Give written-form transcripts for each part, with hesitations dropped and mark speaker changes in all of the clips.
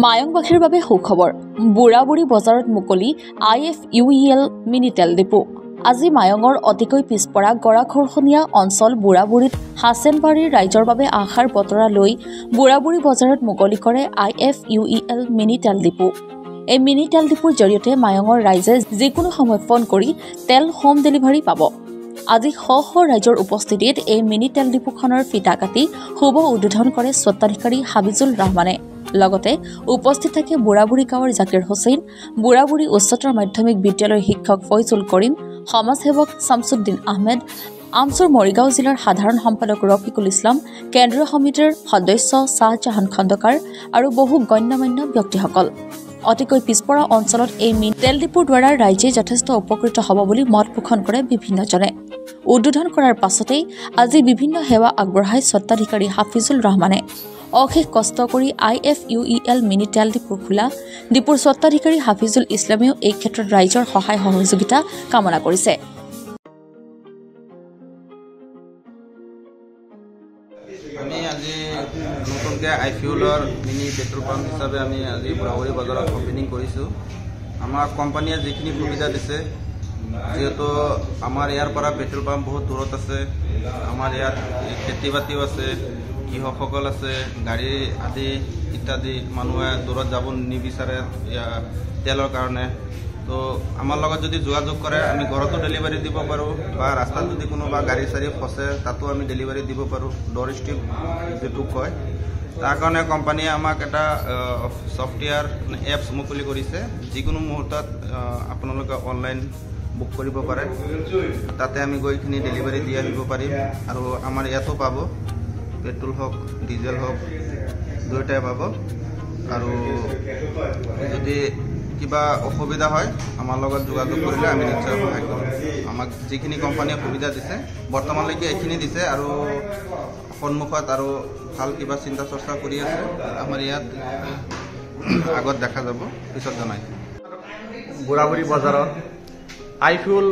Speaker 1: মায়ংবাসীৰ বাবে সুখবৰ বুঢ়াবুঢ়ী বজাৰত মুকলি IFUEL মিনি তেল ডিপো আজি মায়ঙৰ অতিকৈ পিছপৰা গৰাখৰখনীয়া অঞ্চল বুঢ়াবুঢ়ীত হাছেনবাৰীৰ ৰাইজৰ বাবে আশাৰ বতৰা লৈ বুঢ়াবুঢ়ী বজাৰত মুকলি কৰে IFUEL মিনি তেল ডিপো এই মিনি তেল ডিপোৰ জৰিয়তে মায়ঙৰ ৰাইজে যিকোনো সময় ফোন কৰি তেল হোম ডেলিভাৰী পাব আজি শ ৰাইজৰ উপস্থিতিত এই মিনি তেল ডিপোখনৰ ফিতা কাটি শুভ উদ্বোধন কৰে স্বত্বাধিকাৰী হাবিজুল ৰহমানে লগতে উপস্থিত থাকে বুঢ়াবুঢ়ী গাঁৱৰ জাকিৰ হুছেইন বুঢ়াবুঢ়ী উচ্চতৰ মাধ্যমিক বিদ্যালয়ৰ শিক্ষক ফয়জুল কৰিম সমাজসেৱক শামছুদ্দিন আহমেদ আমচুৰ মৰিগাঁও জিলাৰ সাধাৰণ সম্পাদক ৰফিকুল ইছলাম কেন্দ্ৰীয় সমিতিৰ সদস্য শাহজাহান খণ্ডকাৰ আৰু বহু গণ্যমান্য ব্যক্তিসকল অতিকৈ পিছপৰা অঞ্চলত এই মিনি তেল ডিপোৰ দ্বাৰা ৰাইজে যথেষ্ট উপকৃত হ'ব বুলি মত পোষণ কৰে বিভিন্নজনে উদ্বোধন কৰাৰ পাছতেই আজি বিভিন্ন সেৱা আগবঢ়াই স্বত্বাধিকাৰী হাফিজুল ৰহমানে অশেষ কষ্ট কৰি IFUEL মিনি তেল ডিপো খোলা ডিপোৰ স্বত্বাধিকাৰী হাফিজুল ইছলামেও এই ক্ষেত্ৰত ৰাইজৰ সহায় সহযোগিতা কামনা কৰিছে
Speaker 2: আমি আজি নতুনকৈ IFUELৰ মিনি পেট্ৰল পাম্প হিচাপে আমি আজি বুঢ়াবুঢ়ী বজাৰত অপেনিং কৰিছোঁ আমাৰ কোম্পানীয়ে যিখিনি সুবিধা দিছে যেহেতু আমাৰ ইয়াৰ পৰা পেট্ৰল পাম্প বহুত দূৰত আছে আমাৰ ইয়াত খেতি বাতিও আছে কৃষকসকল আছে গাড়ী আদি ইত্যাদি মানুহে দূৰত যাব নিবিচাৰে তেলৰ কাৰণে তো আমাৰ লগত যদি যোগাযোগ কৰে আমি ঘৰতো ডেলিভাৰী দিব পাৰোঁ বা ৰাস্তাত যদি কোনোবা গাড়ী চাড়ী ফচে তাতো আমি ডেলিভাৰী দিব পাৰোঁ ডোৰ ষ্টেপ যিটো কয় তাৰ কাৰণে কোম্পানীয়ে আমাক এটা ছফ্টৱেৰ এপছ মুকলি কৰিছে যিকোনো মুহূৰ্তত আপোনালোকে অনলাইন বুক কৰিব পাৰে তাতে আমি গৈখিনি ডেলিভাৰী দি আহিব পাৰিম আৰু আমাৰ ইয়াতো পাব পেট্ৰল হওক ডিজেল হওক দুয়োটাই পাব আৰু যদি কিবা অসুবিধা হয় আমাৰ লগত যোগাযোগ কৰিলে আমি নিশ্চয় সহায় কৰিম আমাক যিখিনি কোম্পানীয়ে সুবিধা দিছে বৰ্তমানলৈকে এইখিনি দিছে আৰু সন্মুখত আৰু ভাল কিবা চিন্তা চৰ্চা কৰি আছে আমাৰ ইয়াত আগত দেখা যাব পিছত জনাই
Speaker 3: বুঢ়াবুঢ়ী বজাৰত IFUEL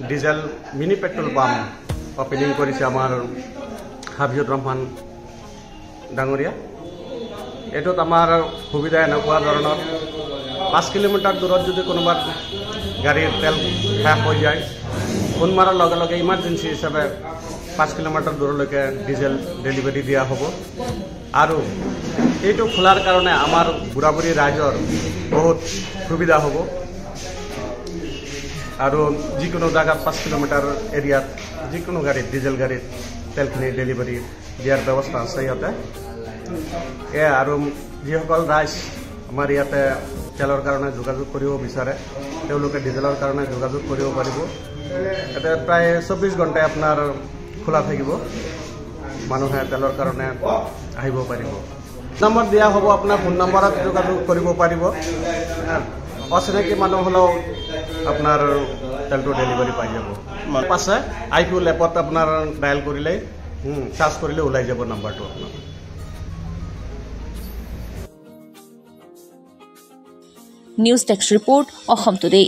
Speaker 3: diesel mini petrol pump opening কৰিছে আমাৰ হাবিজুৰ ৰহমান ডাঙৰীয়া এইটোত আমাৰ সুবিধা এনেকুৱা ধৰণৰ 5 কিলোমিটাৰ দূৰত যদি কোনোবা গাড়ীৰ তেল শেষ হৈ যায় ফোন মাৰাৰ লগে লগে ইমাৰ্জেঞ্চি হিচাপে 5 কিলোমিটাৰ দূৰলৈকে ডিজেল ডেলিভাৰী দিয়া হ'ব আৰু এইটো খোলাৰ কাৰণে আমাৰ বুঢ়াবুঢ়ী ৰাইজৰ বহুত সুবিধা হ'ব আৰু যিকোনো জায়গাত 5 কিলোমিটাৰ এৰিয়াত যিকোনো গাড়ীত ডিজেল গাড়ীত তেলখিনি ডেলিভাৰী দিয়াৰ ব্যৱস্থা আছে ইয়াতে আৰু যিসকল ৰাইজ আমাৰ ইয়াতে তেলৰ কাৰণে যোগাযোগ কৰিব বিচাৰে তেওঁলোকে ডিজেলৰ কাৰণে যোগাযোগ কৰিব পাৰিব ইয়াতে প্ৰায় 24 ঘণ্টাই আপোনাৰ খোলা থাকিব মানুহে তেলৰ কাৰণে আহিব পাৰিব নম্বৰ দিয়া হ'ব আপোনাৰ ফোন নম্বৰত যোগাযোগ কৰিব পাৰিব অচিনাকি মানুহ হ'লেও আপোনাৰ তেলটো ডেলিভাৰী পাই যাব পাছে IFUEL এপত আপোনাৰ ডায়েল কৰিলে চাৰ্চ কৰিলে ওলাই যাব নাম্বাৰটো আপোনাৰ
Speaker 1: news desk report Assam today